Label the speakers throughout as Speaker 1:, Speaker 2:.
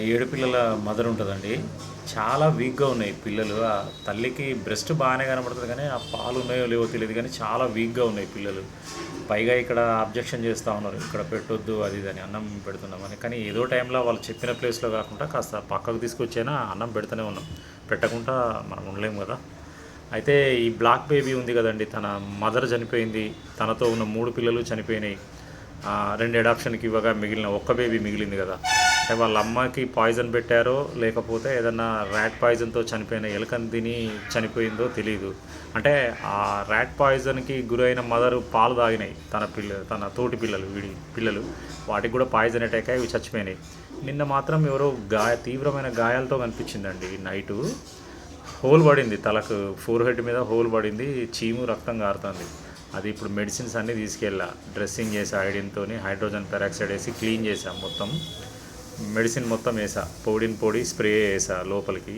Speaker 1: 7 పిల్లల మదర్ ఉంటదండి. చాలా వీక్‌గా ఉన్నాయి పిల్లలు. ఆ తల్లికి బ్రెస్ట్ బానే కనపడుతది గానీ, ఆ పాలు ఉన్నాయో లేవో తెలీదు గానీ, చాలా వీక్‌గా ఉన్నాయి పిల్లలు. పైగా ఇక్కడ అబ్జెక్షన్ చేస్తా ఉన్నారు. ఇక్కడ పెట్టొద్దు అది ఇది అని అన్నం పెడుతున్నామని. కానీ ఏదో టైంలో వాళ్ళు చెప్పిన ప్లేస్‌లో కాకుండా కాస్త పక్కకు తీసుకొచ్చైనా అన్నం పెడుతూనే ఉన్నాం. పెట్టకుండా మనం ఉండలేము గదా! అయితే ఈ బ్లాక్ బేబీ ఉంది గదండీ! తన మదర్ చనిపోయింది. తనతో ఉన్న 3 పిల్లలు చనిపోయినాయి. 2 అడాప్షన్‌కి ఇవ్వగా మిగిలిన ఒక్క బేబీ మిగిలింది గదా! అంటే వాళ్ళ అమ్మకి పాయిజన్ పెట్టారో, లేకపోతే ఏదన్నా ర్యాట్ పాయిజన్‌తో చనిపోయిన ఎలుకని తిని చనిపోయిందో తెలీదు. అంటే ఆ ర్యాట్ పాయిజన్‌కి గురైన మదరు పాలు తాగినాయి. తన తోటి పిల్లలు పిల్లలు. వాటికి గూడా పాయిజన్ అటాక్ అయ్యి ఇవి చచ్చిపోయినాయి. నిన్న మాత్రం ఎవరో తీవ్రమైన గాయాలతో కనిపించిందండి నైటు. హోల్ పడింది తలకు, ఫోర్ హెడ్ మీద హోల్ పడింది, చీము రక్తం కారుతుంది. అది ఇప్పుడు మెడిసిన్స్ అన్నీ తీసుకెళ్ళా, డ్రెస్సింగ్ చేసా, ఐడిన్తోని హైడ్రోజన్ పెరాక్సైడ్ వేసి క్లీన్ చేసా, మొత్తం మెడిసిన్ మొత్తం వేసా, పొడి స్ప్రే వేసా లోపలికి.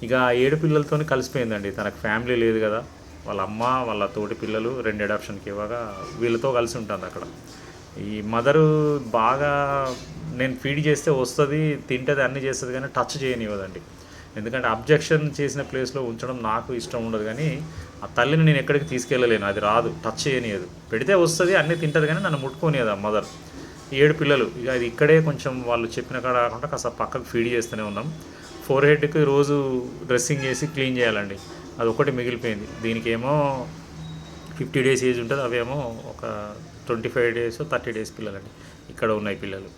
Speaker 1: ఇక ఆ 7 పిల్లలతో కలిసిపోయిందండి. తనకు ఫ్యామిలీ లేదు కదా, వాళ్ళ అమ్మ వాళ్ళ తోటి పిల్లలు 2 అడాప్షన్కి ఇవ్వగా వీళ్ళతో కలిసి ఉంటుంది అక్కడ. ఈ మదరు బాగా నేను ఫీడ్ చేస్తే వస్తుంది, తింటుంది, అన్నీ చేస్తుంది, కానీ టచ్ చేయనివ్వదండి. ఎందుకంటే అబ్జెక్షన్ చేసిన ప్లేస్లో ఉంచడం నాకు ఇష్టం ఉండదు. కానీ ఆ తల్లిని నేను ఎక్కడికి తీసుకెళ్ళలేను, అది రాదు, టచ్ చేయనియదు. పెడితే వస్తుంది, అన్నీ తింటుంది, కానీ నన్ను ముట్టుకోనియదు ఆ మదర్. 7 పిల్లలు. ఇక అది ఇక్కడే కొంచెం వాళ్ళు చెప్పిన కాడ కాకుండా కాస్త పక్కకు ఫీడ్ చేస్తూనే ఉన్నాం. ఫోర్ హెడ్కి రోజు డ్రెస్సింగ్ చేసి క్లీన్ చేయాలండి. అది ఒకటి మిగిలిపోయింది. దీనికేమో 50 డేస్ ఏజ్ ఉంటుంది, అవేమో ఒక 25 డేస్ 30 డేస్ పిల్లలండి. ఇక్కడ ఉన్నాయి పిల్లలు.